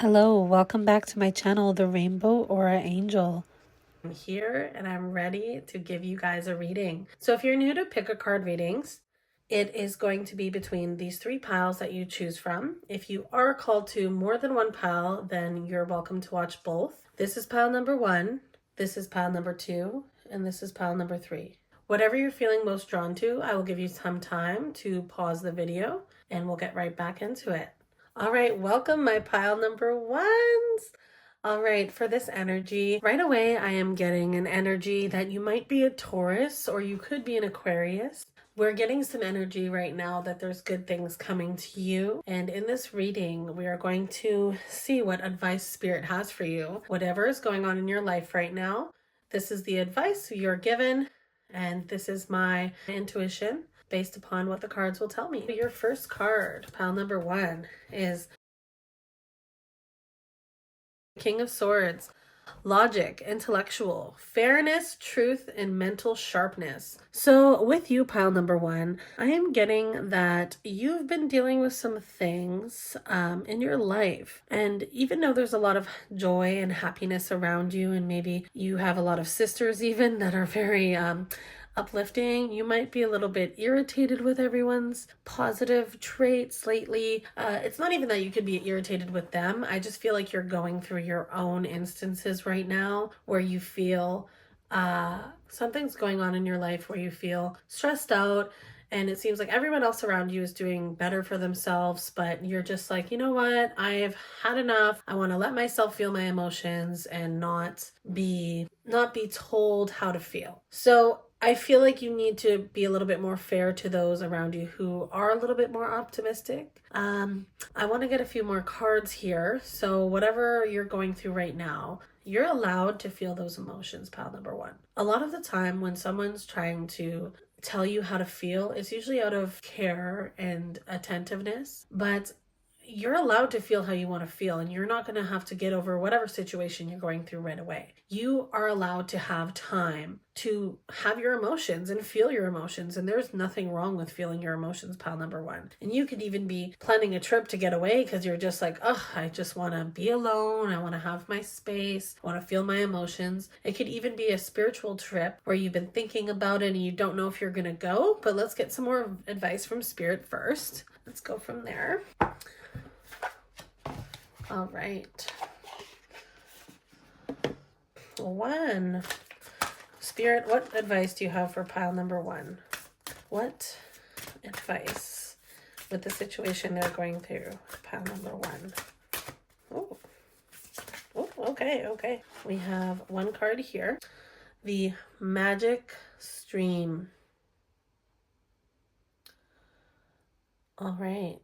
Hello, welcome back to my channel, The Rainbow Aura Angel. I'm here and I'm ready to give you guys a reading. So if you're new to pick a card readings, it is going to be between these three piles that you choose from. If you are called to more than one pile, then you're welcome to watch both. This is pile number 1, this is pile number 2, and this is pile number 3. Whatever you're feeling most drawn to, I will give you some time to pause the video and we'll get right back into it. All right, welcome my pile number 1s. All right, for this energy, right away I am getting an energy that you might be a Taurus or you could be an Aquarius. We're getting some energy right now that there's good things coming to you. And in this reading, we are going to see what advice Spirit has for you. Whatever is going on in your life right now, this is the advice you're given, and this is my intuition based upon what the cards will tell me. Your first card, pile number 1, is King of Swords. Logic, intellectual, fairness, truth, and mental sharpness. So with you, pile number 1, I am getting that you've been dealing with some things in your life. And even though there's a lot of joy and happiness around you, and maybe you have a lot of sisters even that are very uplifting, you might be a little bit irritated with everyone's positive traits lately. It's not even that you could be irritated with them. I just feel like you're going through your own instances right now where you feel something's going on in your life where you feel stressed out, and it seems like everyone else around you is doing better for themselves, but you're just like, you know what, I've had enough. I want to let myself feel my emotions and not be told how to feel. So I feel like you need to be a little bit more fair to those around you who are a little bit more optimistic. I want to get a few more cards here. So whatever you're going through right now, you're allowed to feel those emotions, pile number 1. A lot of the time when someone's trying to tell you how to feel, it's usually out of care and attentiveness, but you're allowed to feel how you want to feel, and you're not going to have to get over whatever situation you're going through right away. You are allowed to have time to have your emotions and feel your emotions, and there's nothing wrong with feeling your emotions, pile number 1. And you could even be planning a trip to get away because you're just like, oh, I just want to be alone. I want to have my space. I want to feel my emotions. It could even be a spiritual trip where you've been thinking about it and you don't know if you're going to go, but let's get some more advice from Spirit first. Let's go from there. All right. 1. Spirit, what advice do you have for pile number 1? What advice with the situation they're going through? Pile number 1. Oh, okay. We have one card here. The Magic Stream. All right.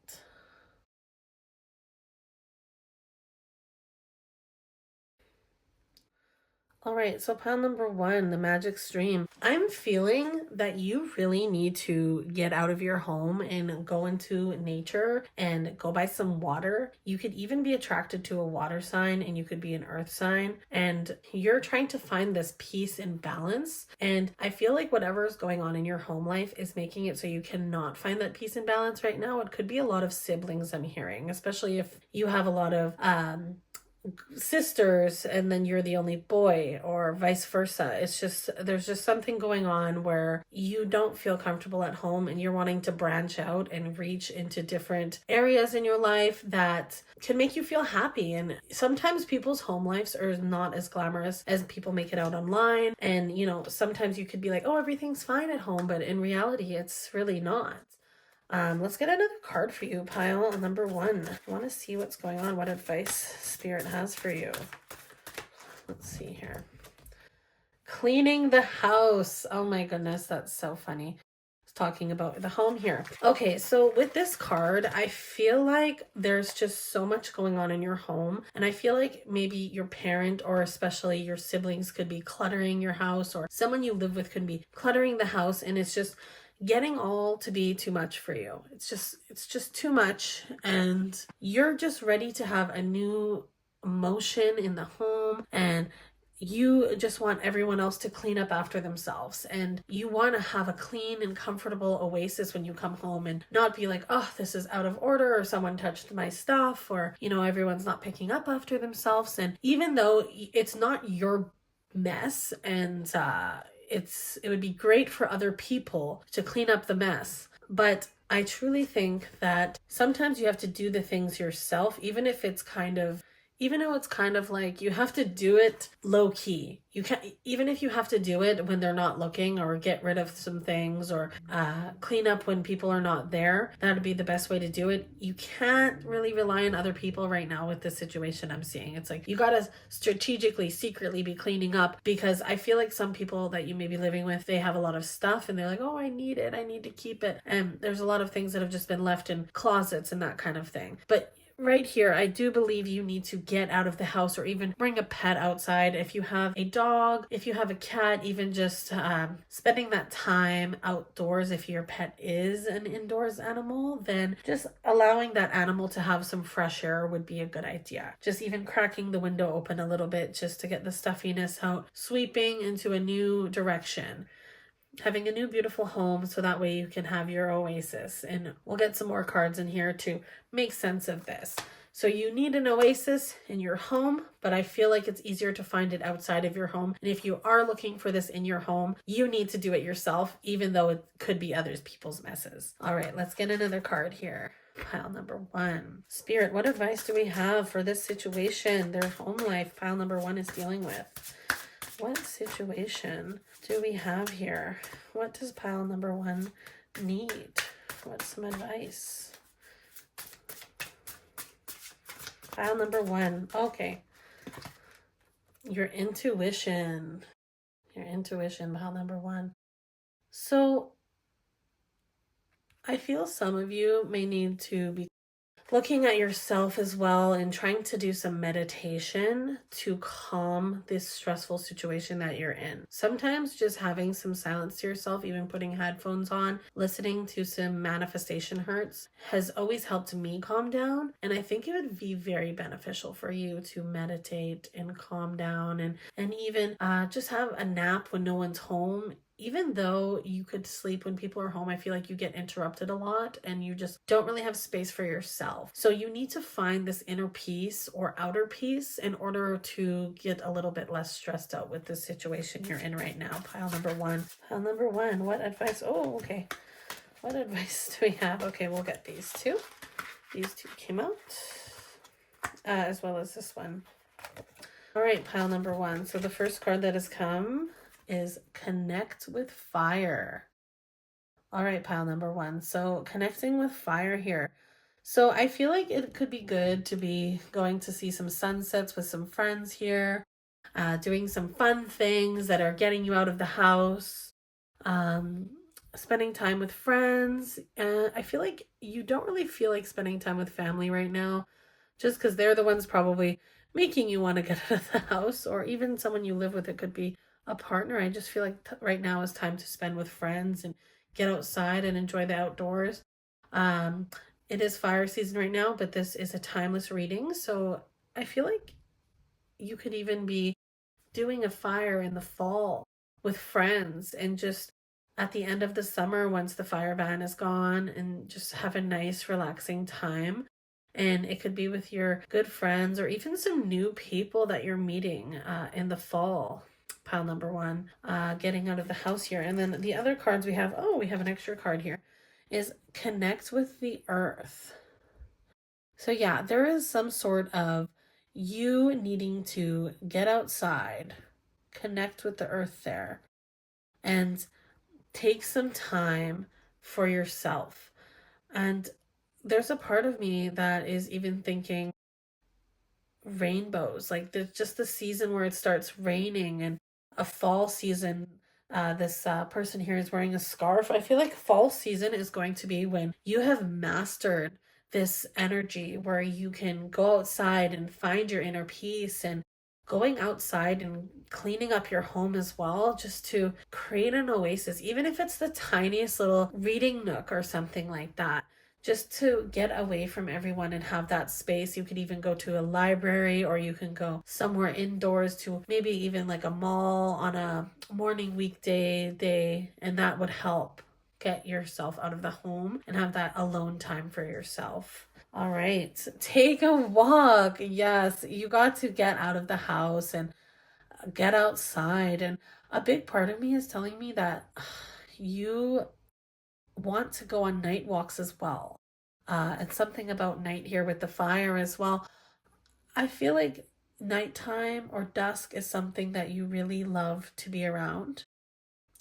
All right, so pile number 1, the Magic Stream. I'm feeling that you really need to get out of your home and go into nature and go by some water. You could even be attracted to a water sign, and you could be an earth sign, and you're trying to find this peace and balance. And I feel like whatever is going on in your home life is making it so you cannot find that peace and balance right now. It could be a lot of siblings, I'm hearing, especially if you have a lot of sisters and then you're the only boy, or vice versa. It's just, there's just something going on where you don't feel comfortable at home and you're wanting to branch out and reach into different areas in your life that can make you feel happy. And sometimes people's home lives are not as glamorous as people make it out online, and sometimes you could be like, oh, everything's fine at home, but in reality it's really not. Let's get another card for you, pile number 1. I want to see what's going on, what advice Spirit has for you. Let's see here. Cleaning the house. Oh my goodness, that's so funny. Talking about the home here. Okay, so with this card, I feel like there's just so much going on in your home, and I feel like maybe your parent or especially your siblings could be cluttering your house, or someone you live with could be cluttering the house, and it's just getting all to be too much for you. It's just too much, and you're just ready to have a new emotion in the home, and you just want everyone else to clean up after themselves, and you want to have a clean and comfortable oasis when you come home and not be like, oh, this is out of order, or someone touched my stuff, or everyone's not picking up after themselves. And even though it's not your mess, and it would be great for other people to clean up the mess, but I truly think that sometimes you have to do the things yourself, even though it's kind of like you have to do it low key. You can't, even if you have to do it when they're not looking, or get rid of some things, or clean up when people are not there. That would be the best way to do it. You can't really rely on other people right now with the situation I'm seeing. It's like you gotta strategically, secretly be cleaning up, because I feel like some people that you may be living with, they have a lot of stuff and they're like, oh, I need it, I need to keep it. And there's a lot of things that have just been left in closets and that kind of thing. But right here, I do believe you need to get out of the house, or even bring a pet outside. If you have a dog, if you have a cat, even just spending that time outdoors. If your pet is an indoors animal, then just allowing that animal to have some fresh air would be a good idea. Just even cracking the window open a little bit just to get the stuffiness out, sweeping into a new direction, having a new beautiful home, so that way you can have your oasis. And we'll get some more cards in here to make sense of this. So you need an oasis in your home, but I feel like it's easier to find it outside of your home. And if you are looking for this in your home, you need to do it yourself, even though it could be other people's messes. All right, let's get another card here. Pile number 1. Spirit, what advice do we have for this situation, their home life pile number 1 is dealing with? What situation do we have here? What does pile number 1 need? What's some advice? Pile number 1. Okay. Your intuition. Pile number 1. So I feel some of you may need to be looking at yourself as well, and trying to do some meditation to calm this stressful situation that you're in. Sometimes just having some silence to yourself, even putting headphones on, listening to some manifestation hertz, has always helped me calm down. And I think it would be very beneficial for you to meditate and calm down, and even just have a nap when no one's home. Even though you could sleep when people are home, I feel like you get interrupted a lot and you just don't really have space for yourself. So you need to find this inner peace or outer peace in order to get a little bit less stressed out with the situation you're in right now. Pile number 1. Pile number 1, what advice? Oh, okay. What advice do we have? Okay, we'll get these two. These two came out, as well as this one. All right, pile number 1. So the first card that has come is connect with fire. All right, pile number 1. So connecting with fire here. So I feel like it could be good to be going to see some sunsets with some friends here, doing some fun things that are getting you out of the house, spending time with friends. I feel like you don't really feel like spending time with family right now, just because they're the ones probably making you want to get out of the house, or even someone you live with. It could be a partner. I just feel like right now is time to spend with friends and get outside and enjoy the outdoors. It is fire season right now, but this is a timeless reading. So I feel like you could even be doing a fire in the fall with friends, and just at the end of the summer, once the fire ban is gone, and just have a nice relaxing time. And it could be with your good friends, or even some new people that you're meeting in the fall. Pile number 1, getting out of the house here. And then the other cards we have, we have an extra card here, is connect with the earth. So yeah, there is some sort of you needing to get outside, connect with the earth there, and take some time for yourself. And there's a part of me that is even thinking rainbows, like there's just the season where it starts raining, and a fall season. This person here is wearing a scarf. I feel like fall season is going to be when you have mastered this energy where you can go outside and find your inner peace, and going outside and cleaning up your home as well, just to create an oasis, even if it's the tiniest little reading nook or something like that. just to get away from everyone and have that space. You could even go to a library, or you can go somewhere indoors to maybe even like a mall on a morning weekday day, and that would help get yourself out of the home and have that alone time for yourself. All right, take a walk. Yes, you got to get out of the house and get outside. And a big part of me is telling me that you want to go on night walks as well. And something about night here with the fire as well. I feel like nighttime or dusk is something that you really love to be around.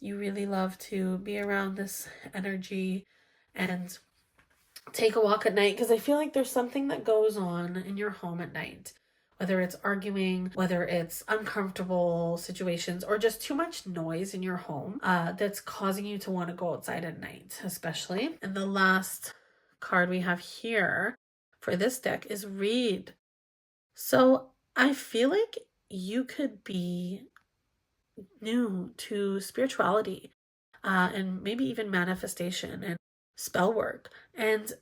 You really love to be around this energy and take a walk at night, because I feel like there's something that goes on in your home at night. Whether it's arguing, whether it's uncomfortable situations, or just too much noise in your home that's causing you to want to go outside at night, especially. And the last card we have here for this deck is read. So I feel like you could be new to spirituality and maybe even manifestation and spell work. And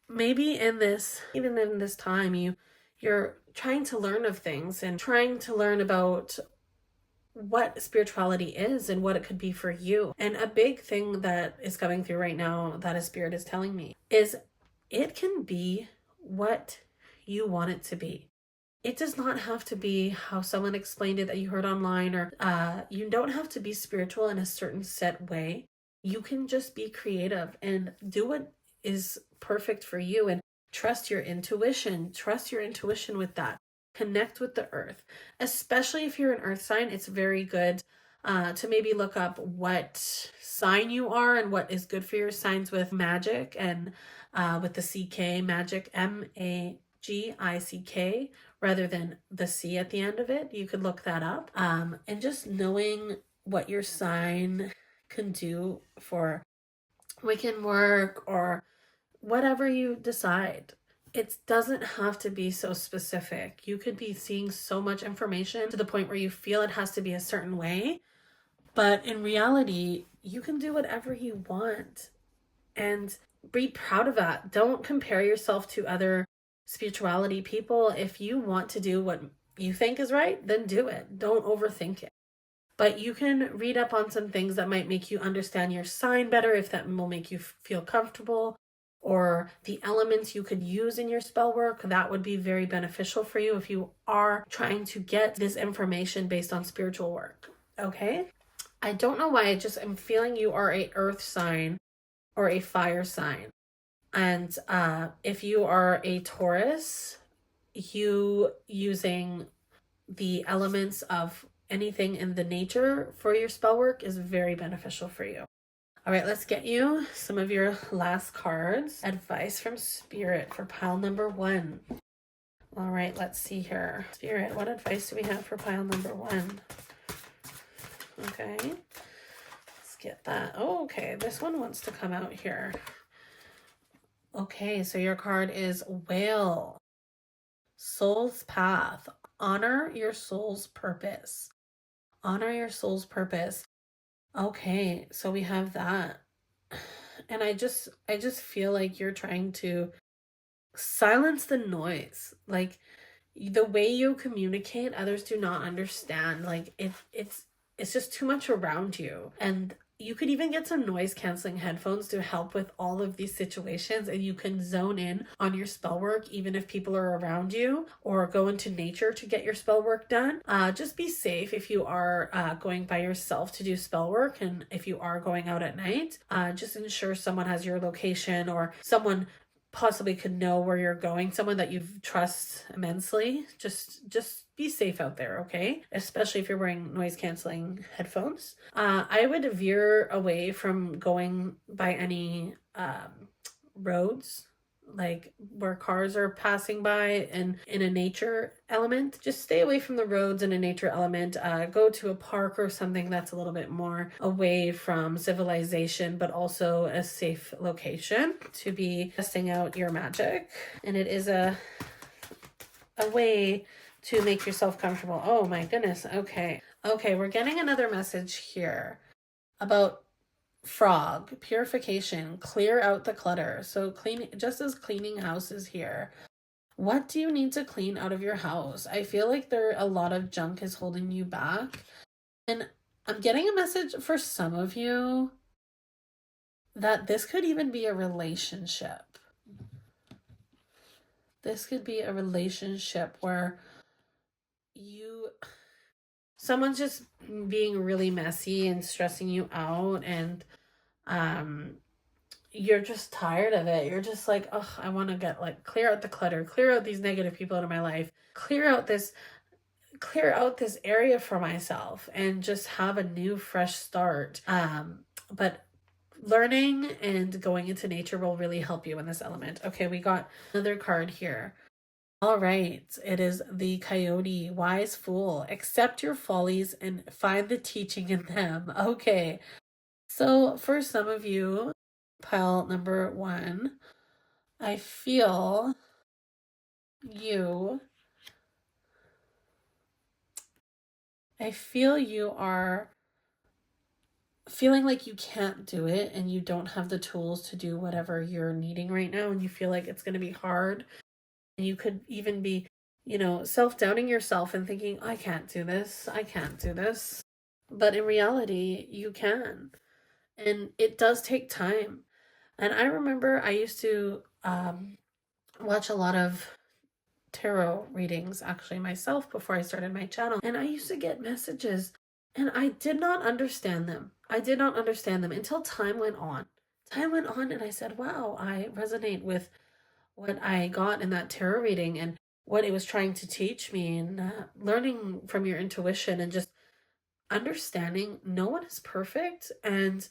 maybe even in this time, you're trying to learn of things and trying to learn about what spirituality is and what it could be for you. And a big thing that is coming through right now that a spirit is telling me is it can be what you want it to be. It does not have to be how someone explained it that you heard online, or you don't have to be spiritual in a certain set way. You can just be creative and do what is perfect for you, and trust your intuition. Trust your intuition with that. Connect with the earth. Especially if you're an earth sign, it's very good to maybe look up what sign you are and what is good for your signs with magic and with the CK, magic, MAGICK, rather than the C at the end of it. You could look that up. And just knowing what your sign can do for weekend work or whatever you decide. It doesn't have to be so specific. You could be seeing so much information to the point where you feel it has to be a certain way. But in reality, you can do whatever you want. And be proud of that. Don't compare yourself to other spirituality people. If you want to do what you think is right, then do it. Don't overthink it. But you can read up on some things that might make you understand your sign better, if that will make you feel comfortable, or the elements you could use in your spell work. That would be very beneficial for you if you are trying to get this information based on spiritual work. Okay? I don't know why, I just am feeling you are a earth sign or a fire sign. And if you are a Taurus, you using the elements of anything in the nature for your spell work is very beneficial for you. All right, let's get you some of your last cards. Advice from Spirit for pile number 1. All right, let's see here. Spirit, what advice do we have for pile number 1? Okay, let's get that. Oh, okay, this one wants to come out here. Okay, so your card is Whale. Soul's Path. Honor your soul's purpose. Honor your soul's purpose. Okay, so we have that. And I just feel like you're trying to silence the noise. Like the way you communicate, others do not understand. Like it's just too much around you. And you could even get some noise canceling headphones to help with all of these situations, and you can zone in on your spell work even if people are around you, or go into nature to get your spell work done. Just be safe if you are going by yourself to do spell work, and if you are going out at night, just ensure someone has your location, or someone possibly could know where you're going, someone that you trust immensely. Just be safe out there, okay? Especially if you're wearing noise canceling headphones. I would veer away from going by any roads, like where cars are passing by, and in a nature element. Just stay away from the roads in a nature element. Go to a park or something that's a little bit more away from civilization, but also a safe location to be testing out your magic. And it is a way to make yourself comfortable. Oh my goodness. Okay, we're getting another message here about Frog, purification, clear out the clutter. So cleaning, just as cleaning houses here. What do you need to clean out of your house? I feel like there a lot of junk is holding you back. And I'm getting a message for some of you that this could even be a relationship. This could be a relationship where someone's just being really messy and stressing you out, and um you're just tired of it. You're just like, oh, I want to get like clear out the clutter, clear out these negative people out of my life, clear out this area for myself and just have a new fresh start. But learning and going into nature will really help you in this element. Okay, we got another card here. All right, it is the Coyote, wise fool. Accept your follies and find the teaching in them. Okay, so for some of you, pile number one, I feel you. I feel you are feeling like you can't do it and you don't have the tools to do whatever you're needing right now, and you feel like it's going to be hard. And you could even be, self-doubting yourself and thinking, I can't do this. I can't do this. But in reality, you can. And it does take time. And I remember I used to watch a lot of tarot readings actually myself before I started my channel. And I used to get messages and I did not understand them. I did not understand them until time went on. Time went on and I said, wow, I resonate with what I got in that tarot reading and what it was trying to teach me, and learning from your intuition and just understanding no one is perfect. And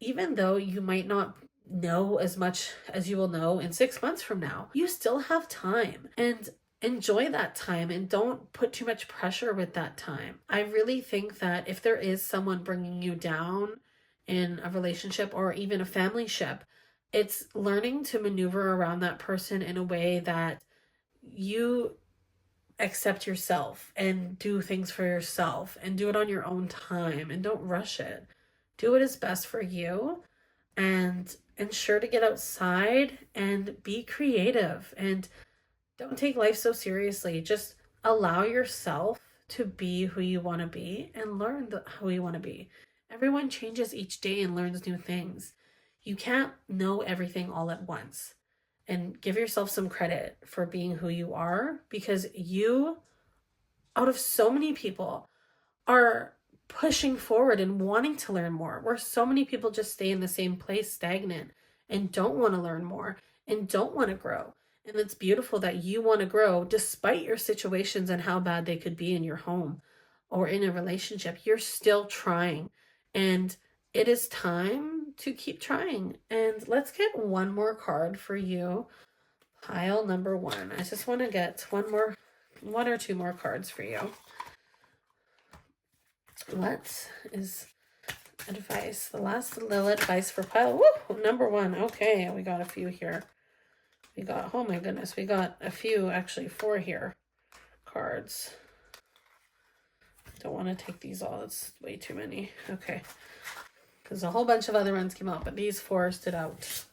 even though you might not know as much as you will know in 6 months from now, you still have time, and enjoy that time and don't put too much pressure with that time. I really think that if there is someone bringing you down in a relationship or even a family ship, it's learning to maneuver around that person in a way that you accept yourself and do things for yourself and do it on your own time and don't rush it. Do what is best for you and ensure to get outside and be creative and don't take life so seriously. Just allow yourself to be who you want to be and learn who you want to be. Everyone changes each day and learns new things. You can't know everything all at once. And give yourself some credit for being who you are, because you, out of so many people, are pushing forward and wanting to learn more, where so many people just stay in the same place stagnant and don't want to learn more and don't want to grow. And it's beautiful that you want to grow despite your situations and how bad they could be in your home or in a relationship. You're still trying, and it is time to keep trying. And let's get one more card for you. Pile number one. I just want to get one or two more cards for you. What is advice? The last little advice for pile. Woo! Number one. Okay, we got a few here. Oh my goodness, we got a few, actually 4 here. Cards. Don't want to take these all. It's way too many. Okay. Because a whole bunch of other ones came out, but these 4 stood out.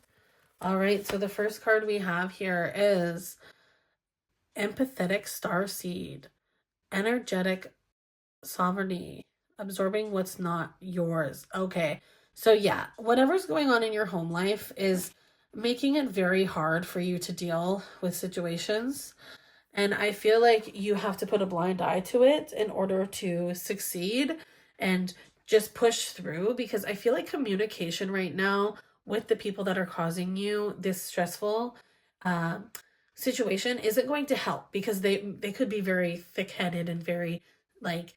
All right, so the first card we have here is Empathetic Starseed. Energetic sovereignty. Absorbing what's not yours. Okay. So yeah, whatever's going on in your home life is making it very hard for you to deal with situations. And I feel like you have to put a blind eye to it in order to succeed and just push through, because I feel like communication right now with the people that are causing you this stressful situation isn't going to help, because they could be very thick-headed and very like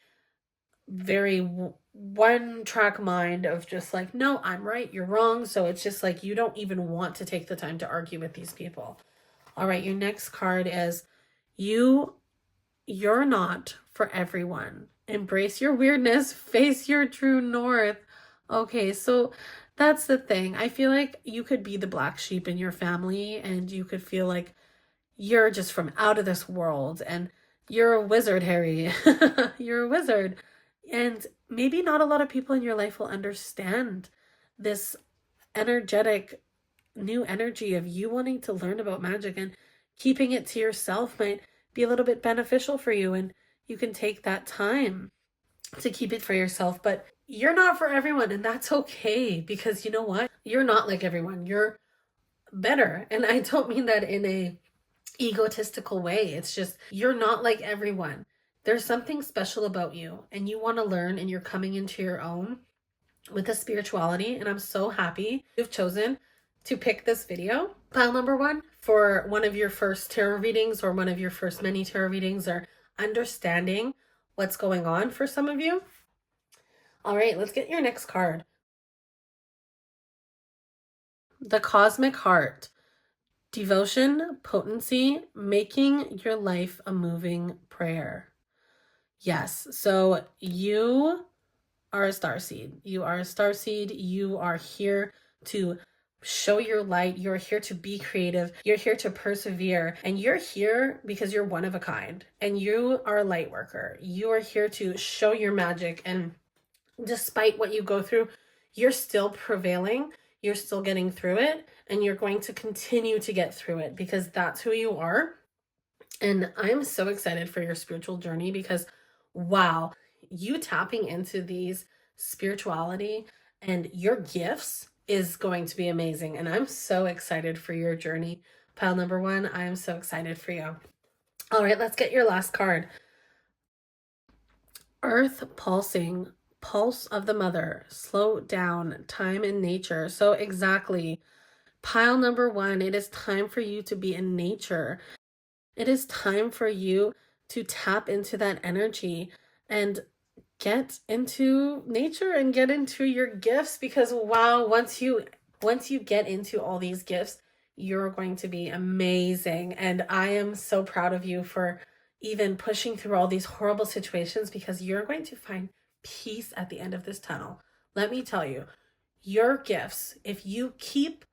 very one track mind of just like, no, I'm right, you're wrong. So it's just like you don't even want to take the time to argue with these people. All right, your next card is you're not for everyone. Embrace your weirdness, face your true north. Okay, so that's the thing. I feel like you could be the black sheep in your family and you could feel like you're just from out of this world and you're a wizard, Harry. You're a wizard. And maybe not a lot of people in your life will understand this energetic new energy of you wanting to learn about magic, and keeping it to yourself might be a little bit beneficial for you, and you can take that time to keep it for yourself. But you're not for everyone, and that's okay, because you know what? You're not like everyone. You're better. And I don't mean that in a egotistical way. It's just you're not like everyone. There's something special about you, and you want to learn, and you're coming into your own with the spirituality. And I'm so happy you've chosen to pick this video, pile number one, for one of your first tarot readings, or one of your first many tarot readings, or understanding what's going on for some of you. All right, let's get your next card. The Cosmic Heart. Devotion, potency, making your life a moving prayer. Yes, so you are a starseed. You are a starseed. You are here to show your light. You're here to be creative. You're here to persevere. And you're here because you're one of a kind. And you are a light worker. You are here to show your magic. And despite what you go through, you're still prevailing. You're still getting through it. And you're going to continue to get through it, because that's who you are. And I'm so excited for your spiritual journey, because wow, you tapping into these spirituality and your gifts is going to be amazing. And I'm so excited for your journey. Pile number one, I am so excited for you. All right, let's get your last card. Earth pulsing, pulse of the mother, slow down, time in nature. So exactly, pile number one, it is time for you to be in nature. It is time for you to tap into that energy and get into nature and get into your gifts, because wow, once you get into all these gifts, you're going to be amazing. And I am so proud of you for even pushing through all these horrible situations, because you're going to find peace at the end of this tunnel. Let me tell you, your gifts, if you keep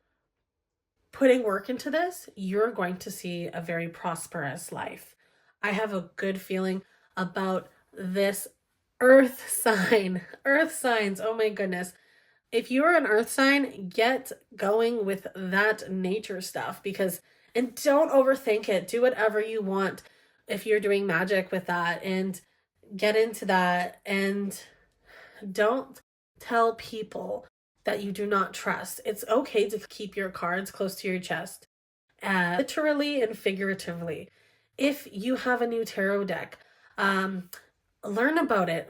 putting work into this, you're going to see a very prosperous life. I have a good feeling about this earth sign. Earth signs, oh my goodness. If you're an earth sign, get going with that nature stuff, because, and don't overthink it. Do whatever you want if you're doing magic with that, and get into that. And don't tell people that you do not trust. It's okay to keep your cards close to your chest, literally and figuratively. If you have a new tarot deck, learn about it.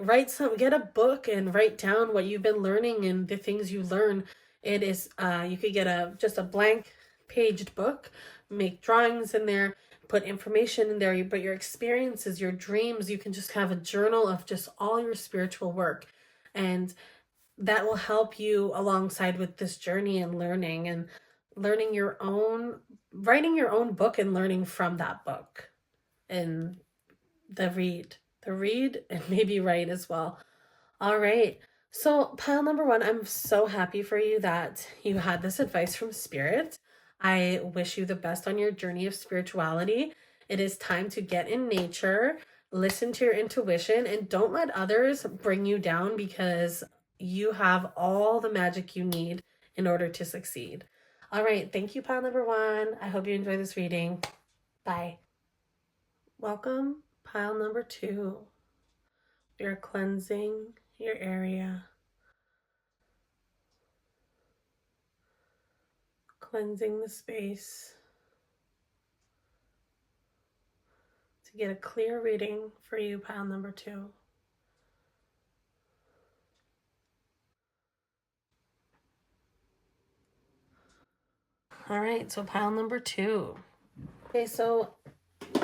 Get a book and write down what you've been learning and the things you learn. It is, you could get just a blank paged book, make drawings in there, put information in there. You put your experiences, your dreams. You can just have a journal of just all your spiritual work, and that will help you alongside with this journey and learning your own, writing your own book and learning from that book, and the read and maybe write as well. All right. So pile number one, I'm so happy for you that you had this advice from Spirit. I wish you the best on your journey of spirituality. It is time to get in nature, listen to your intuition, and don't let others bring you down, because you have all the magic you need in order to succeed. All right. Thank you, pile number one. I hope you enjoy this reading. Bye. Welcome, pile number two. You're cleansing your area, cleansing the space to get a clear reading for you, pile number two. All right, so pile number two. Okay, so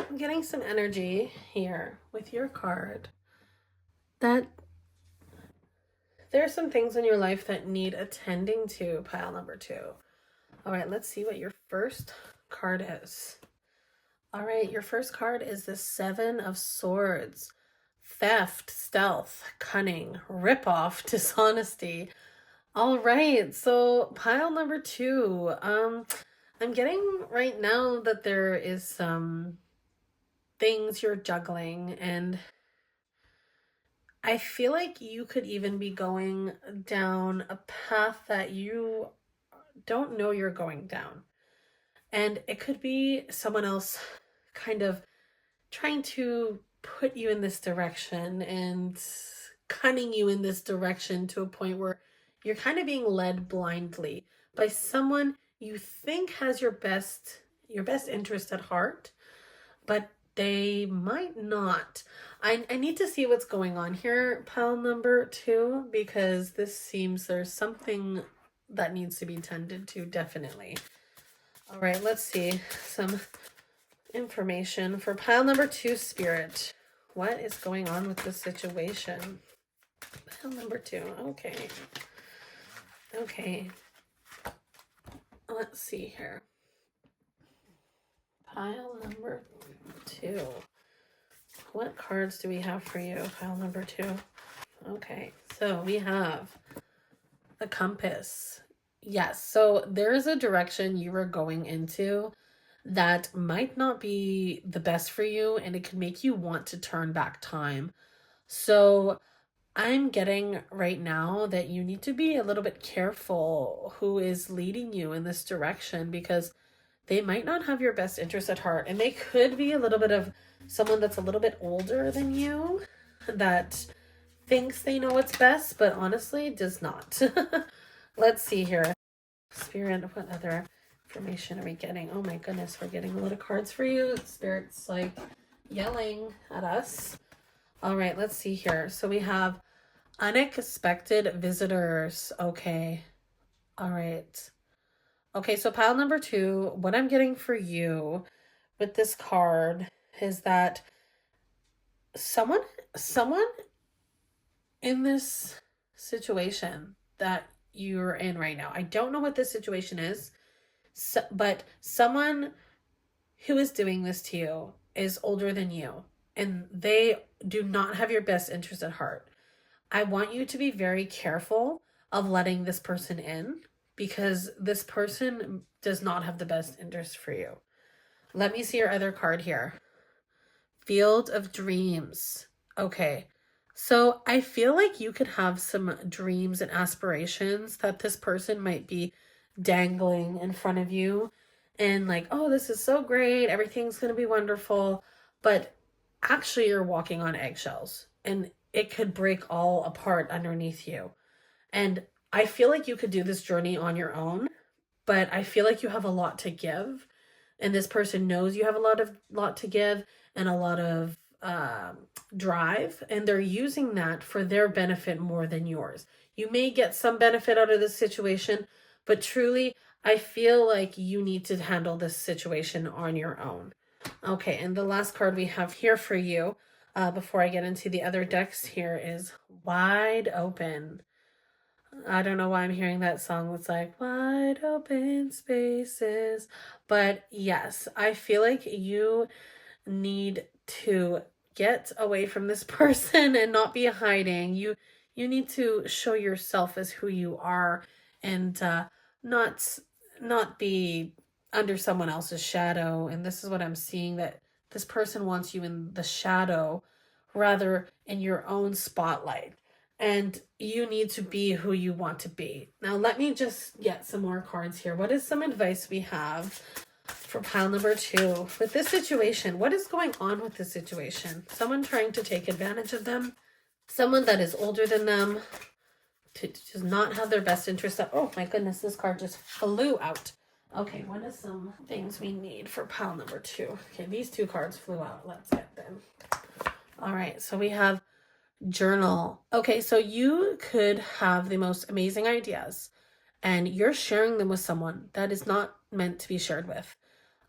I'm getting some energy here with your card that there are some things in your life that need attending to, pile number two. All right, let's see what your first card is. All right, your first card is the Seven of Swords. Theft, stealth, cunning, ripoff, dishonesty. All right, so pile number two. I'm getting right now that there is some things you're juggling, and I feel like you could even be going down a path that you don't know you're going down. And it could be someone else kind of trying to put you in this direction and cunning you in this direction to a point where you're kind of being led blindly by someone you think has your best interest at heart, but they might not. I need to see what's going on here, pile number 2, because this seems there's something that needs to be tended to, definitely. All right, let's see some information for pile number 2, spirit. What is going on with this situation? Pile number 2. Okay. Okay. Let's see here. Pile number 2. What cards do we have for you, pile number 2? Okay, so we have the compass. Yes, so there is a direction you are going into that might not be the best for you, and it can make you want to turn back time. So I'm getting right now that you need to be a little bit careful who is leading you in this direction, because they might not have your best interest at heart, and they could be a little bit of someone that's a little bit older than you that thinks they know what's best, but honestly does not. Let's see here. Spirit, what other information are we getting? Oh my goodness, we're getting a lot of cards for you. Spirit's like yelling at us. All right, let's see here. So we have unexpected visitors. Okay. All right. Okay, so pile number 2, what I'm getting for you with this card is that someone in this situation that you're in right now. I don't know what this situation is, but someone who is doing this to you is older than you, and they do not have your best interest at heart. I want you to be very careful of letting this person in, because this person does not have the best interest for you. Let me see your other card here. Field of Dreams. Okay. So I feel like you could have some dreams and aspirations that this person might be dangling in front of you, and like, oh, this is so great. Everything's going to be wonderful. But actually, you're walking on eggshells, and it could break all apart underneath you. And I feel like you could do this journey on your own, but I feel like you have a lot to give, and this person knows you have a lot to give and a lot of drive, and they're using that for their benefit more than yours. You may get some benefit out of this situation, but truly, I feel like you need to handle this situation on your own. Okay, and the last card we have here for you, before I get into the other decks here, is Wide Open. I don't know why I'm hearing that song that's like wide open spaces. But yes, I feel like you need to get away from this person and not be hiding. You need to show yourself as who you are, and not not be under someone else's shadow. And this is what I'm seeing, that this person wants you in the shadow rather in your own spotlight. And you need to be who you want to be. Now, let me just get some more cards here. What is some advice we have for pile number 2 with this situation? What is going on with this situation? Someone trying to take advantage of them, someone that is older than them, does not have their best interest. Oh my goodness, this card just flew out. Okay, what is some things we need for pile number 2? Okay, these 2 cards flew out. Let's get them. All right, so we have journal. Okay, so you could have the most amazing ideas, and you're sharing them with someone that is not meant to be shared with.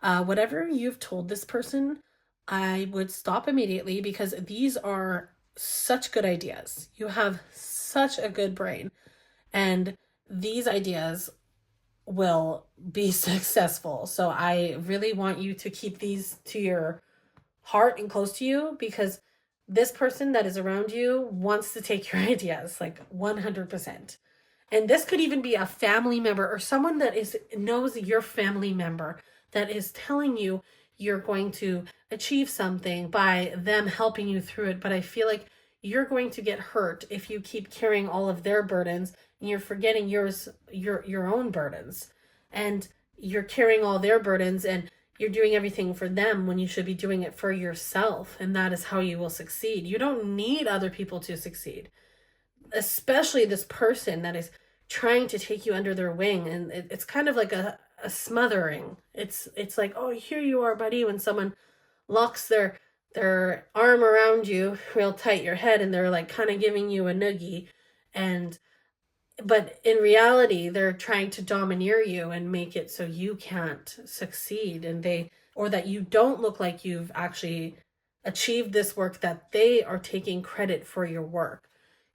Whatever you've told this person, I would stop immediately, because these are such good ideas. You have such a good brain, and these ideas will be successful. So I really want you to keep these to your heart and close to you, because this person that is around you wants to take your ideas, like 100%. And this could even be a family member or someone that knows your family member that is telling you you're going to achieve something by them helping you through it. But I feel like you're going to get hurt if you keep carrying all of their burdens and you're forgetting your own burdens. And you're carrying all their burdens and you're doing everything for them when you should be doing it for yourself. And that is how you will succeed. You don't need other people to succeed, especially this person that is trying to take you under their wing. And it's kind of like a smothering. It's like, oh, here you are, buddy, when someone locks their arm around you real tight, your head, and they're like kind of giving you a noogie. And but in reality, they're trying to domineer you and make it so you can't succeed, and or that you don't look like you've actually achieved this work, that they are taking credit for your work.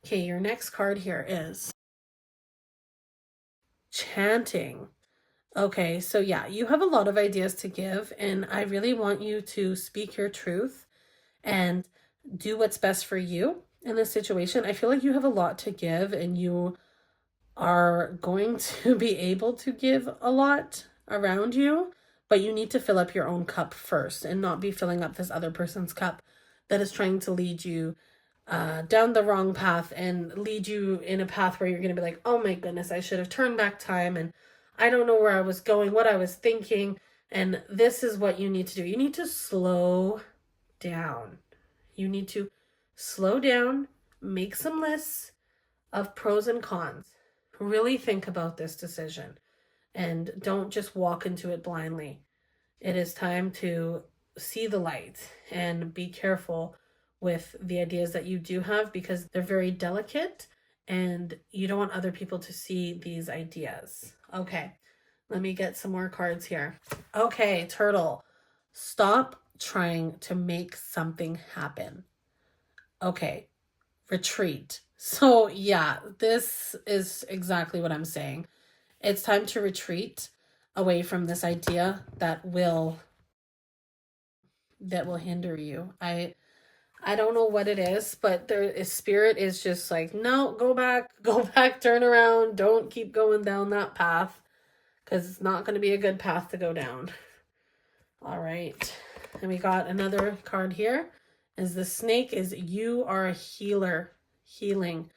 Okay, your next card here is chanting. Okay, so yeah, you have a lot of ideas to give, and I really want you to speak your truth and do what's best for you in this situation. I feel like you have a lot to give, and you are going to be able to give a lot around you, but you need to fill up your own cup first and not be filling up this other person's cup that is trying to lead you down the wrong path and lead you in a path where you're going to be like, oh my goodness, I should have turned back time and I don't know where I was going, what I was thinking. And this is what you need to do. You need to slow down. You need to slow down, make some lists of pros and cons. Really think about this decision and don't just walk into it blindly. It is time to see the light and be careful with the ideas that you do have, because they're very delicate and you don't want other people to see these ideas. Okay, let me get some more cards here. Okay, Turtle, stop trying to make something happen. Okay, retreat. So yeah, this is exactly what I'm saying. It's time to retreat away from this idea that will hinder you. I don't know what it is, but spirit is just like, no, go back, turn around, don't keep going down that path, because it's not going to be a good path to go down. All right, and we got another card here. Is the snake is you are a healer, healing.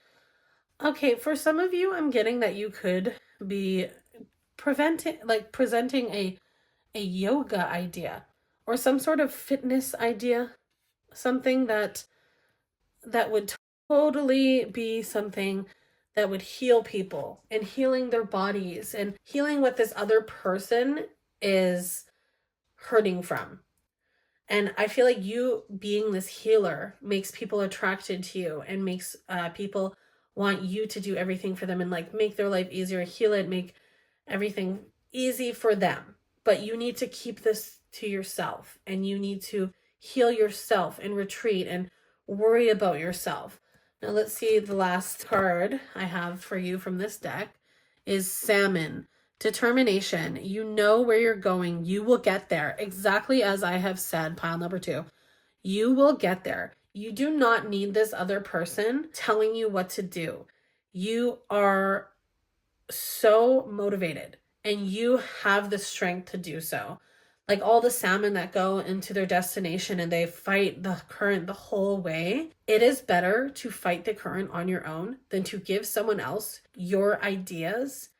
Okay, for some of you, I'm getting that you could be presenting a yoga idea or some sort of fitness idea, something that would totally be something that would heal people and healing their bodies and healing what this other person is hurting from. And I feel like you being this healer makes people attracted to you and makes people want you to do everything for them and like make their life easier, heal it, make everything easy for them. But you need to keep this to yourself, and you need to heal yourself and retreat and worry about yourself. Now let's see, the last card I have for you from this deck is Salmon. Determination. You know where you're going. You will get there. Exactly as I have said, pile number 2. You will get there. You do not need this other person telling you what to do. You are so motivated and you have the strength to do so. Like all the salmon that go into their destination and they fight the current the whole way. It is better to fight the current on your own than to give someone else your ideas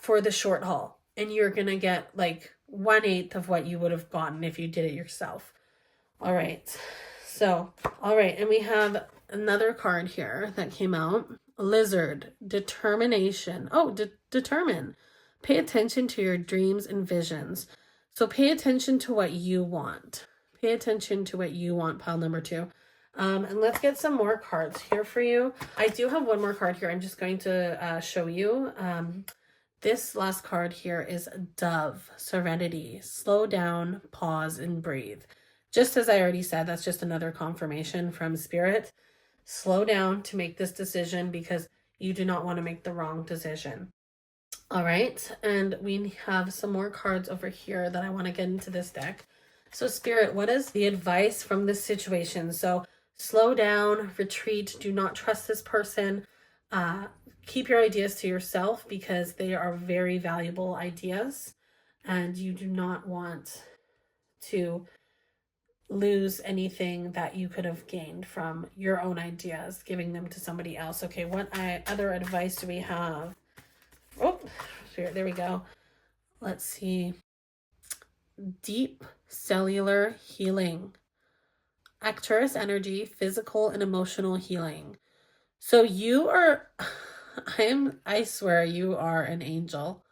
for the short haul, and you're gonna get like 1/8 of what you would have gotten if you did it yourself. All right, and we have another card here that came out. Lizard. Determination. Oh, determine. Pay attention to your dreams and visions. So pay attention to what you want. Pay attention to what you want, pile number 2. And let's get some more cards here for you. I do have one more card here. I'm just going to show you. This last card here is Dove, Serenity. Slow down, pause, and breathe. Just as I already said, that's just another confirmation from Spirit. Slow down to make this decision because you do not want to make the wrong decision. All right, and we have some more cards over here that I want to get into this deck. So Spirit, what is the advice from this situation? So slow down, retreat, do not trust this person. Keep your ideas to yourself because they are very valuable ideas and you do not want to lose anything that you could have gained from your own ideas, giving them to somebody else. Okay, what other advice do we have? Oh, there we go. Let's see. Deep cellular healing. Arcturus energy, physical and emotional healing. So you are, I swear you are an angel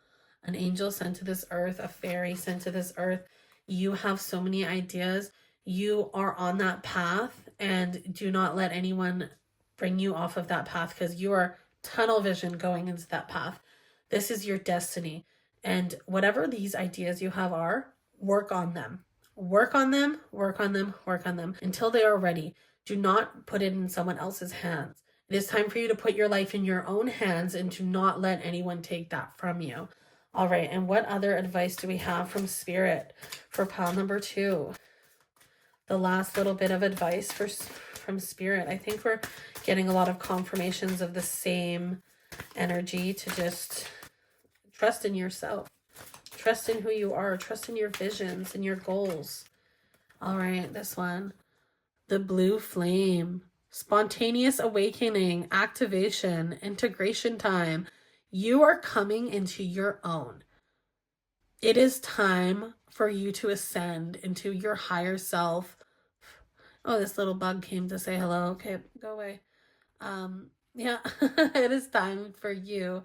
sent to this earth, a fairy sent to this earth. You have so many ideas. You are on that path, and do not let anyone bring you off of that path, because you are tunnel vision going into that path. This is your destiny. And whatever these ideas you have are, work on them. Work on them, work on them, work on them until they are ready. Do not put it in someone else's hands. It is time for you to put your life in your own hands and do not let anyone take that from you. All right, and what other advice do we have from Spirit for pile number 2? The last little bit of advice from Spirit. I think we're getting a lot of confirmations of the same energy to just trust in yourself. Trust in who you are. Trust in your visions and your goals. All right, this one. The blue flame. Spontaneous awakening, activation, integration time. You are coming into your own. It is time for you to ascend into your higher self. Oh, this little bug came to say hello. Okay, go away. Yeah, it is time for you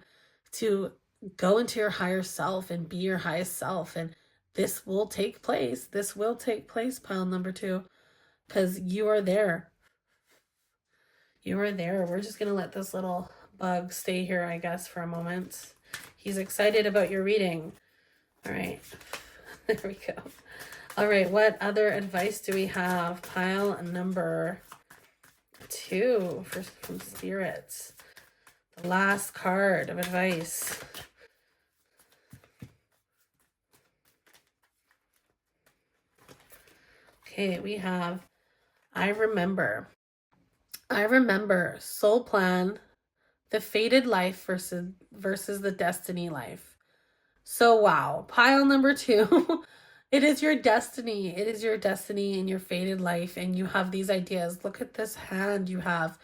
to go into your higher self and be your highest self. And this will take place. This will take place, pile number 2, because you are there. You are there. We're just going to let this little bug stay here, I guess, for a moment. He's excited about your reading. All right. There we go. All right. What other advice do we have? Pile number 2 from Spirits. The last card of advice. Okay, we have I remember, soul plan, the fated life versus the destiny life. So wow, pile number 2. It is your destiny. It is your destiny in your fated life, and you have these ideas. Look at this hand you have.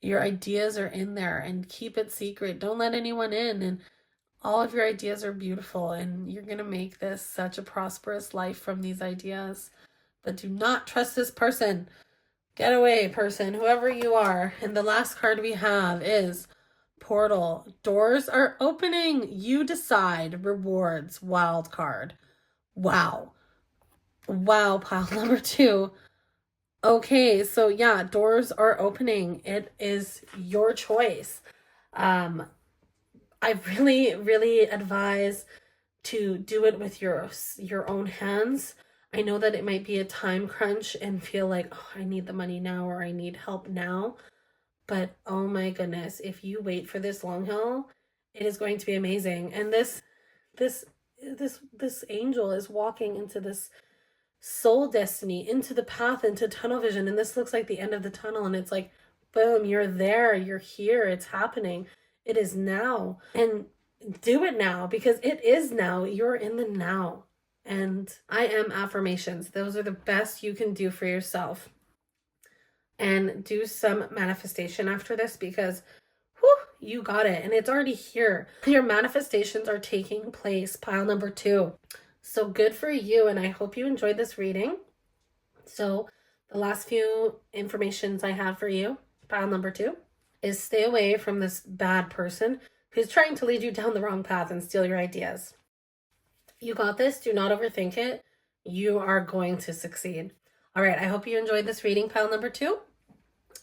Your ideas are in there, and keep it secret. Don't let anyone in, and all of your ideas are beautiful, and you're going to make this such a prosperous life from these ideas. But do not trust this person. Get away, person, whoever you are. And the last card we have is Portal. Doors are opening. You decide. Rewards. Wild card. Wow. Wow, pile number 2. Okay, so yeah, doors are opening. It is your choice. I really, really advise to do it with your own hands. I know that it might be a time crunch and feel like, oh, I need the money now, or I need help now. But oh my goodness, if you wait for this long haul, it is going to be amazing. And this angel is walking into this soul destiny, into the path, into tunnel vision. And this looks like the end of the tunnel. And it's like, boom, you're there, you're here, it's happening. It is now. And do it now, because it is now. You're in the now. And I am affirmations. Those are the best you can do for yourself. And do some manifestation after this, because whew, you got it. And it's already here. Your manifestations are taking place, pile number 2. So good for you. And I hope you enjoyed this reading. So the last few informations I have for you, pile number 2, is stay away from this bad person who's trying to lead you down the wrong path and steal your ideas. You got this. Do not overthink it. You are going to succeed. All right. I hope you enjoyed this reading, pile number 2.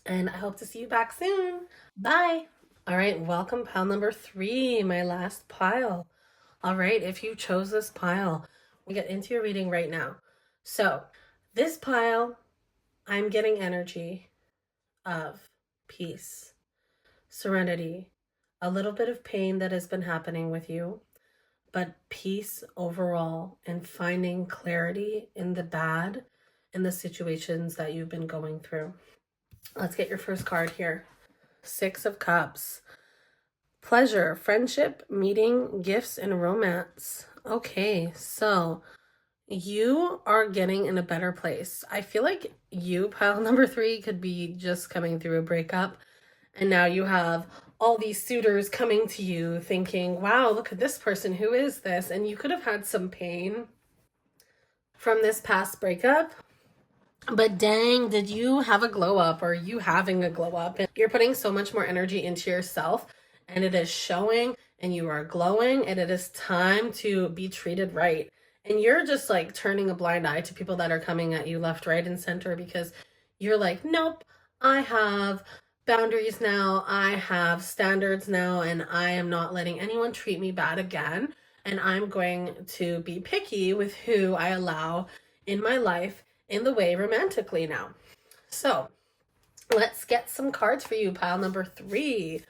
And I hope to see you back soon. Bye. All right. Welcome, pile number 3, my last pile. All right. If you chose this pile, we get into your reading right now. So this pile, I'm getting energy of peace, serenity, a little bit of pain that has been happening with you, but peace overall, and finding clarity in the bad, in the situations that you've been going through. Let's get your first card here. 6 of Cups. Pleasure, friendship, meeting, gifts, and romance. Okay, so You are getting in a better place. I feel like you, pile number 3, could be just coming through a breakup. And now you have all these suitors coming to you thinking, wow, look at this person. Who is this? And you could have had some pain from this past breakup. But dang, did you have a glow up, or are you having a glow up? And you're putting so much more energy into yourself, and it is showing, and you are glowing, and it is time to be treated right. And you're just like turning a blind eye to people that are coming at you left, right, and center, because you're like, nope, I have boundaries now, I have standards now, and I am not letting anyone treat me bad again. And I'm going to be picky with who I allow in my life in the way romantically now. So let's get some cards for you, pile number 3.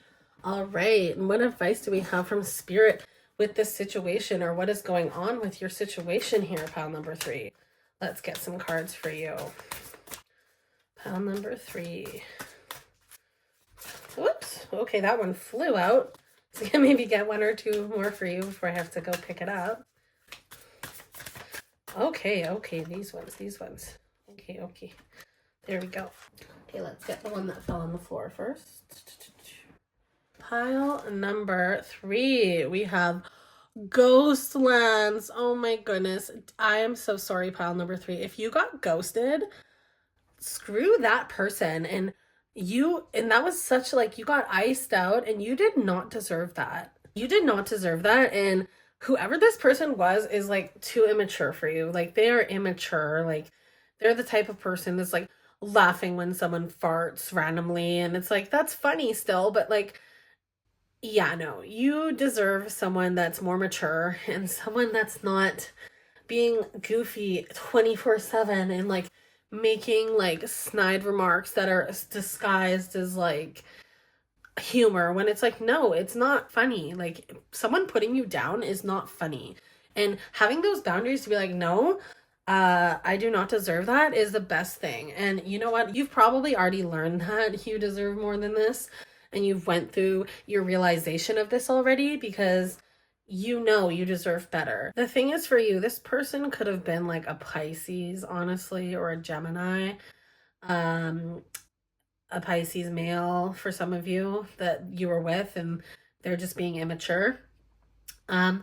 All right. And what advice do we have from Spirit with this situation, or what is going on with your situation here, pile number 3? Let's get some cards for you. Pile number 3. Whoops. Okay, that one flew out. So I can maybe get 1 or 2 more for you before I have to go pick it up. Okay, these ones. Okay. There we go. Okay, let's get the one that fell on the floor first. Pile number 3. We have Ghostlands. Oh my goodness. I am so sorry, pile number 3. If you got ghosted, screw that person. And that was such, like, you got iced out, and you did not deserve that. You did not deserve that. And whoever this person was is like too immature for you. Like, they are immature. Like, they're the type of person that's like laughing when someone farts randomly, and it's like, that's funny still, but like, yeah, no, you deserve someone that's more mature, and someone that's not being goofy 24/7 and like making like snide remarks that are disguised as like humor, when it's like, no, it's not funny. Like, someone putting you down is not funny. And having those boundaries to be like, no, I do not deserve that, is the best thing. And you know what? You've probably already learned that you deserve more than this, and you've went through your realization of this already, because you know you deserve better. The thing is, for you, this person could have been like a Pisces, honestly, or a Gemini. A Pisces male for some of you that you were with, and they're just being immature. The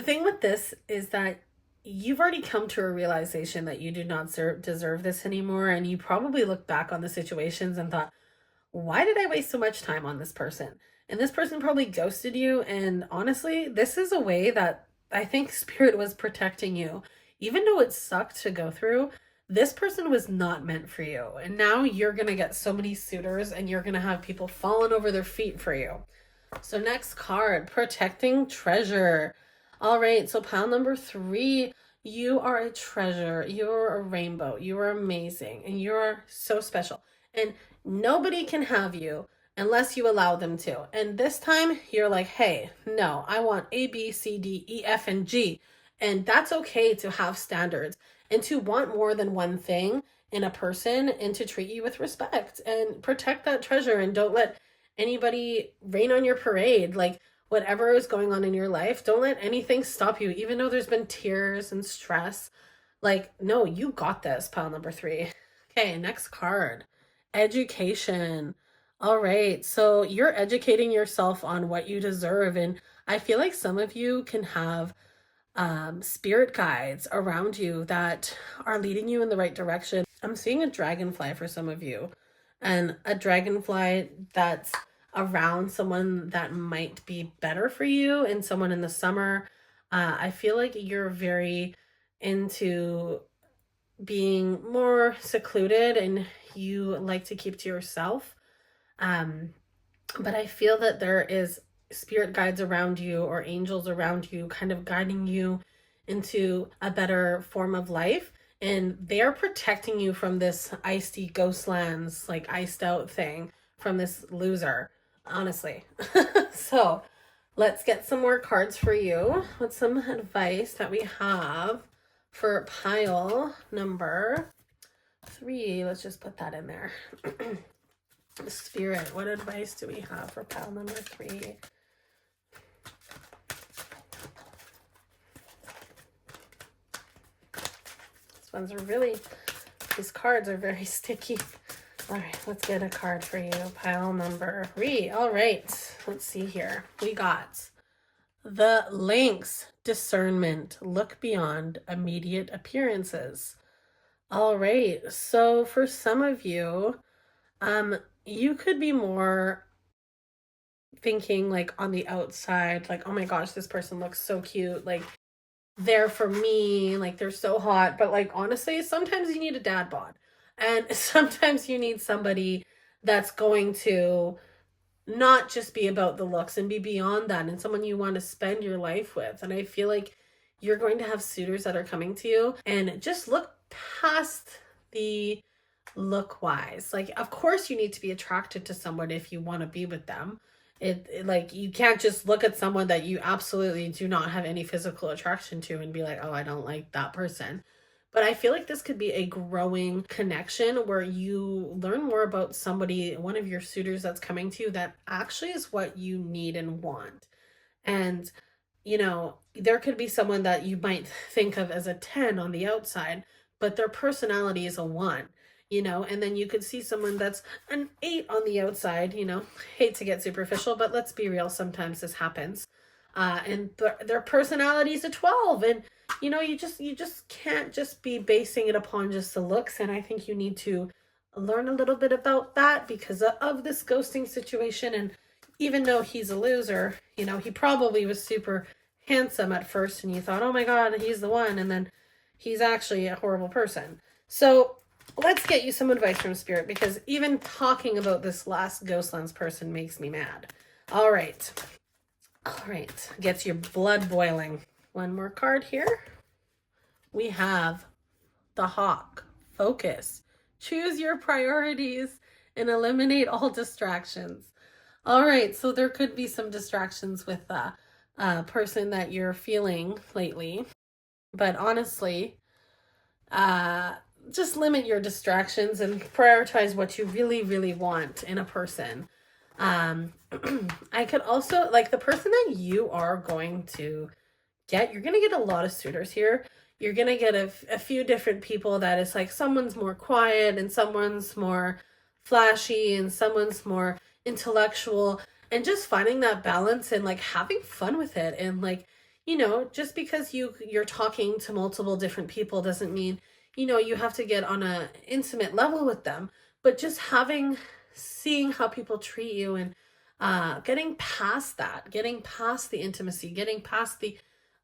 thing with this is that you've already come to a realization that you do not deserve this anymore, and you probably look back on the situations and thought, why did I waste so much time on this person? And this person probably ghosted you, and honestly, this is a way that I think Spirit was protecting you. Even though it sucked to go through, this person was not meant for you. And now you're going to get so many suitors, and you're going to have people falling over their feet for you. So next card, Protecting Treasure. All right, so pile number 3, you are a treasure. You're a rainbow. You are amazing, and you're so special. And nobody can have you unless you allow them to. And this time you're like, hey, no, I want A, B, C, D, E, F, and G. And that's okay to have standards and to want more than one thing in a person, and to treat you with respect and protect that treasure, and don't let anybody rain on your parade. Like, whatever is going on in your life, don't let anything stop you, even though there's been tears and stress. Like, no, you got this, pile number 3. Okay, next card, Education. All right, so you're educating yourself on what you deserve, and I feel like some of you can have spirit guides around you that are leading you in the right direction. I'm seeing a dragonfly for some of you, and a dragonfly that's around someone that might be better for you, and someone in the summer. I feel like you're very into being more secluded, and you like to keep to yourself. But I feel that there is spirit guides around you, or angels around you, kind of guiding you into a better form of life. And they're protecting you from this icy ghostlands, like iced out thing, from this loser, honestly. So let's get some more cards for you with some advice that we have for pile number 3. Let's just put that in there. Spirit, what advice do we have for pile number 3? ones are really, these cards are very sticky. All right, let's get a card for you. Pile number 3. All right, let's see here. We got the Lynx, discernment, look beyond immediate appearances. All right, so for some of you, you could be more thinking like on the outside, like, oh my gosh, this person looks so cute, like they're for me, like they're so hot. But like honestly, sometimes you need a dad bod. And sometimes you need somebody that's going to not just be about the looks and be beyond that, and someone you want to spend your life with. And I feel like you're going to have suitors that are coming to you, and just look past the look wise. Like, of course you need to be attracted to someone if you want to be with them. Like, you can't just look at someone that you absolutely do not have any physical attraction to and be like, oh, I don't like that person. But I feel like this could be a growing connection where you learn more about somebody, one of your suitors that's coming to you, that actually is what you need and want. And, there could be someone that you might think of as a 10 on the outside, but their personality is a 1. And then you could see someone that's an 8 on the outside, hate to get superficial, but let's be real, sometimes this happens. And their personality is a 12. And you just can't just be basing it upon just the looks. And I think you need to learn a little bit about that because of this ghosting situation. And even though he's a loser, he probably was super handsome at first and you thought, oh my God, he's the one. And then he's actually a horrible person. So let's get you some advice from Spirit, because even talking about this last ghost lens person makes me mad. All right. Gets your blood boiling. One more card here. We have the Hawk. Focus. Choose your priorities and eliminate all distractions. All right, so there could be some distractions with the person that you're feeling lately. But honestly, just limit your distractions and prioritize what you really, really want in a person. I could also, like, the person that you are going to get, you're going to get a lot of suitors here. You're going to get a few different people that it's like someone's more quiet and someone's more flashy and someone's more intellectual, and just finding that balance and like having fun with it. And like, just because you're talking to multiple different people doesn't mean, you have to get on a intimate level with them, but just seeing how people treat you and getting past that, getting past the intimacy, getting past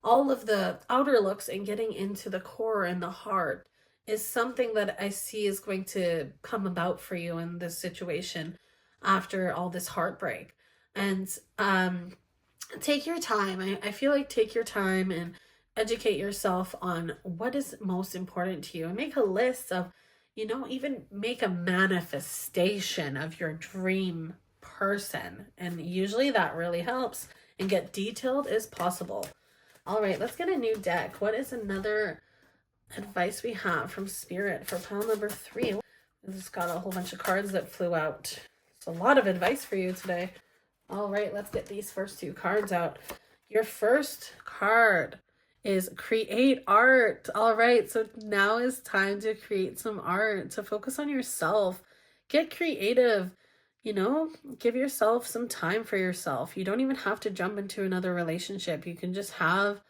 all of the outer looks and getting into the core and the heart is something that I see is going to come about for you in this situation after all this heartbreak. And take your time. I feel like take your time and educate yourself on what is most important to you, and make a list of, even make a manifestation of your dream person. And usually that really helps, and get detailed as possible. All right, let's get a new deck. What is another advice we have from Spirit for pile number 3? We just got a whole bunch of cards that flew out. It's a lot of advice for you today. All right, let's get these first 2 cards out. Your first card is create art. All right, so now is time to create some art, to focus on yourself. Get creative. Give yourself some time for yourself. You don't even have to jump into another relationship. You can just have,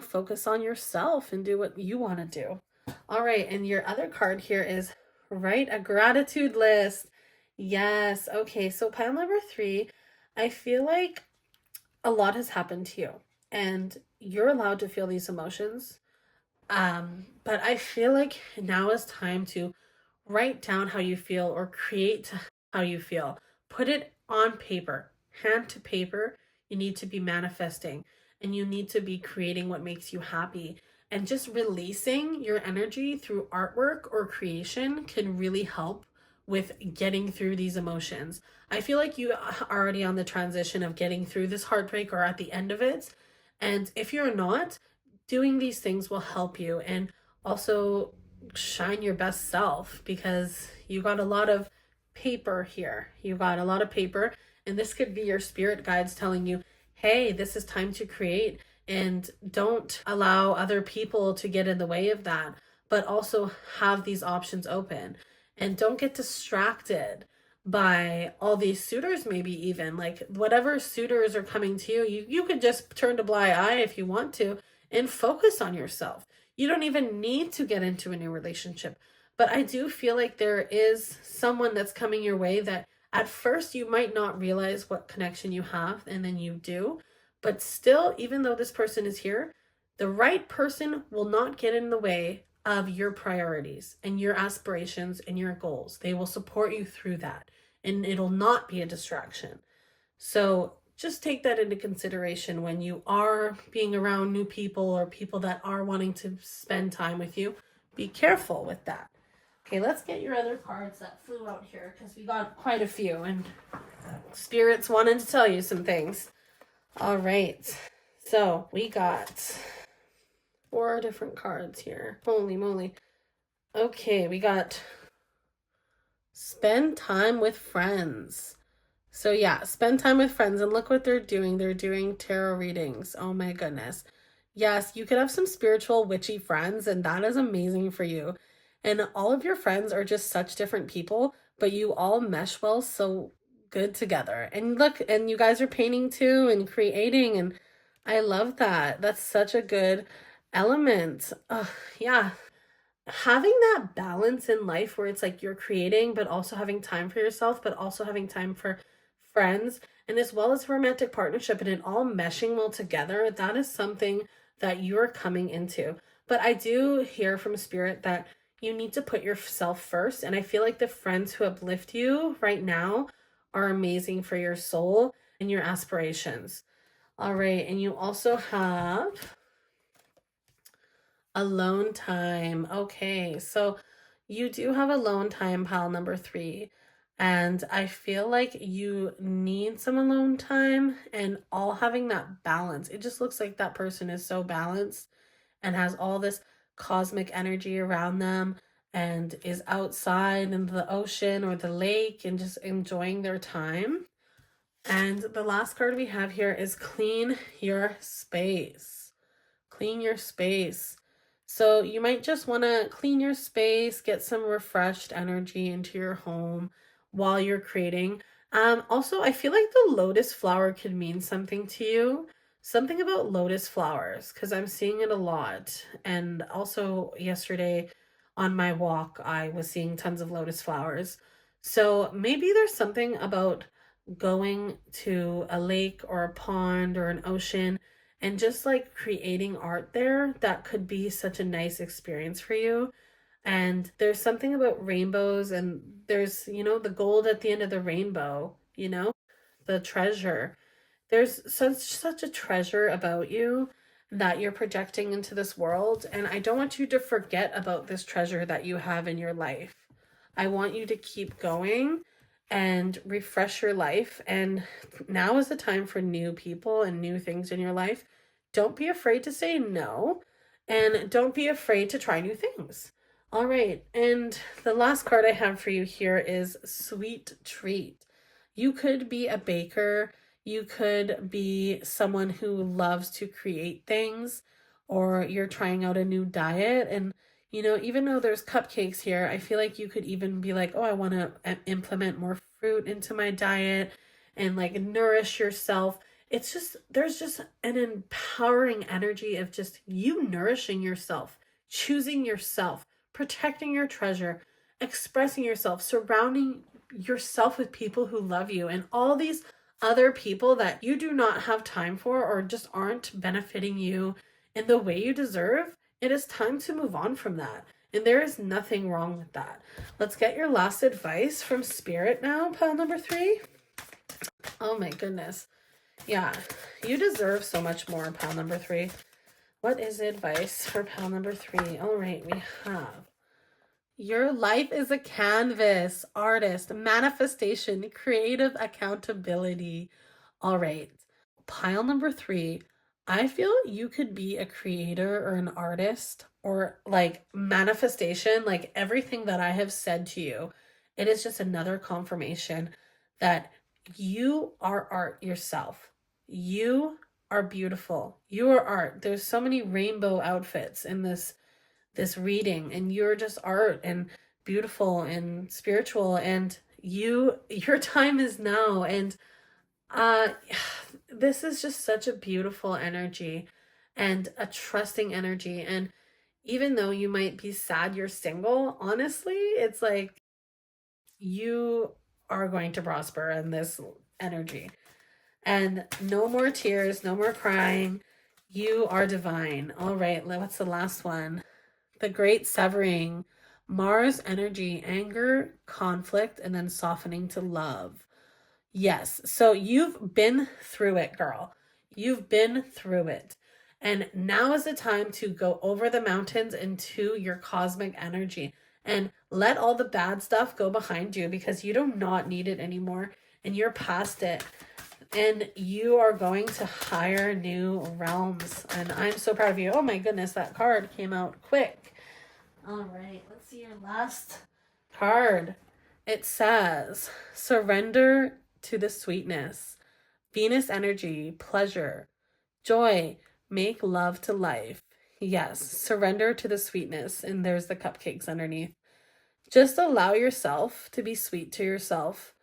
focus on yourself and do what you want to do. All right, and your other card here is write a gratitude list. Yes, okay, so pile number 3, I feel like a lot has happened to you and you're allowed to feel these emotions. But I feel like now is time to write down how you feel or create how you feel. Put it on paper, hand to paper. You need to be manifesting and you need to be creating what makes you happy. And just releasing your energy through artwork or creation can really help with getting through these emotions. I feel like you are already on the transition of getting through this heartbreak or at the end of it. And if you're not, doing these things will help you and also shine your best self, because you got a lot of paper here. You got a lot of paper, and this could be your spirit guides telling you, hey, this is time to create, and don't allow other people to get in the way of that. but also have these options open. And don't get distracted by all these suitors, maybe even like whatever suitors are coming to you, you could just turn a blind eye if you want to and focus on yourself. You don't even need to get into a new relationship. But I do feel like there is someone that's coming your way that at first you might not realize what connection you have, and then you do. But still, even though this person is here, the right person will not get in the way of your priorities and your aspirations and your goals. They will support you through that, and it'll not be a distraction. So just take that into consideration when you are being around new people or people that are wanting to spend time with you. Be careful with that. Okay, let's get your other cards that flew out here because we got quite a few and spirits wanted to tell you some things. All right, so we got 4 different cards here. Holy moly. Okay, we got spend time with friends. So yeah, spend time with friends, and look what they're doing. They're doing tarot readings. Oh my goodness. Yes, you could have some spiritual witchy friends, and that is amazing for you. And all of your friends are just such different people, but you all mesh well so good together. And look, and you guys are painting too and creating, and I love that. That's such a good element. Yeah, having that balance in life where it's like you're creating but also having time for yourself, but also having time for friends, and as well as romantic partnership, and it all meshing well together, that is something that you're coming into. But I do hear from spirit that you need to put yourself first, and I feel like the friends who uplift you right now are amazing for your soul and your aspirations. All right, and you also have alone time. Okay, so you do have alone time, pile number 3. And I feel like you need some alone time and all having that balance. It just looks like that person is so balanced and has all this cosmic energy around them and is outside in the ocean or the lake and just enjoying their time. And the last card we have here is clean your space. Clean your space. So you might just want to clean your space, get some refreshed energy into your home while you're creating. Also, I feel like the lotus flower could mean something to you. Something about lotus flowers, because I'm seeing it a lot. And also yesterday on my walk, I was seeing tons of lotus flowers. So maybe there's something about going to a lake or a pond or an ocean and just like creating art there that could be such a nice experience for you. And there's something about rainbows, and there's, the gold at the end of the rainbow, the treasure. There's such a treasure about you that you're projecting into this world, and I don't want you to forget about this treasure that you have in your life. I want you to keep going and refresh your life, and now is the time for new people and new things in your life. Don't be afraid to say no, and don't be afraid to try new things. All right, and the last card I have for you here is Sweet Treat. You could be a baker, you could be someone who loves to create things, or you're trying out a new diet. And, even though there's cupcakes here, I feel like you could even be like, oh, I want to implement more fruit into my diet and like nourish yourself. It's just, there's just an empowering energy of just you nourishing yourself, choosing yourself, protecting your treasure, expressing yourself, surrounding yourself with people who love you, and all these other people that you do not have time for or just aren't benefiting you in the way you deserve. It is time to move on from that. And there is nothing wrong with that. Let's get your last advice from Spirit now, pile number 3. Oh my goodness. Yeah, you deserve so much more, pile number 3. What is advice for pile number 3? All right, we have your life is a canvas, artist, manifestation, creative accountability. All right. Pile number 3. I feel you could be a creator or an artist or like manifestation, like everything that I have said to you. It is just another confirmation that you are art yourself. You are beautiful. You are art. There's so many rainbow outfits in this this reading, and you're just art and beautiful and spiritual, and your time is now. And uh this is just such a beautiful energy and a trusting energy. And even though you might be sad you're single, honestly, it's like you are going to prosper in this energy. And no more tears, no more crying. You are divine. All right, what's the last one? The great severing. Mars energy, anger, conflict, and then softening to love. Yes. So you've been through it, girl. You've been through it. And now is the time to go over the mountains into your cosmic energy and let all the bad stuff go behind you, because you do not need it anymore and you're past it. And you are going to higher new realms. And I'm so proud of you. Oh my goodness, that card came out quick. All right, let's see your last card. It says, surrender to the sweetness. Venus energy, pleasure, joy, make love to life. Yes, surrender to the sweetness. And there's the cupcakes underneath. Just allow yourself to be sweet to yourself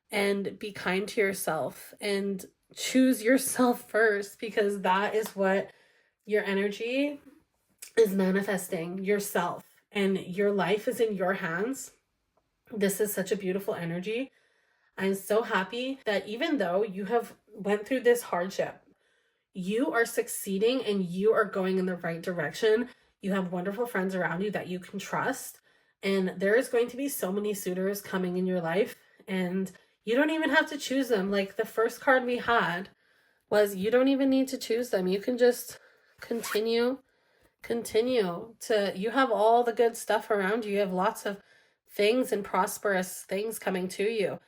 and be kind to yourself and choose yourself first, because that is what your energy is manifesting, yourself, and your life is in your hands. This is such a beautiful energy. I'm so happy that even though you have went through this hardship, you are succeeding and you are going in the right direction. You have wonderful friends around you that you can trust, and there is going to be so many suitors coming in your life, and you don't even have to choose them. Like the first card we had was, you don't even need to choose them. You can just continue to, you have all the good stuff around you. You have lots of things and prosperous things coming to you.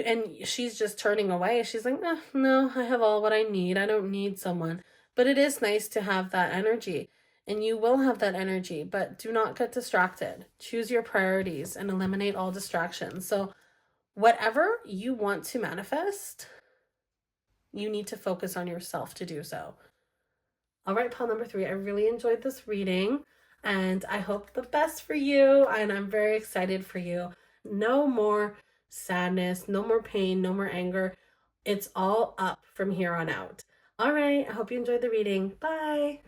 And she's just turning away. She's like, no, I have all what I need. I don't need someone. But it is nice to have that energy, and you will have that energy, but do not get distracted. Choose your priorities and eliminate all distractions. So whatever you want to manifest, you need to focus on yourself to do so. All right, pile number 3, I really enjoyed this reading and I hope the best for you, and I'm very excited for you. No more sadness, no more pain, no more anger. It's all up from here on out. All right, I hope you enjoyed the reading. Bye.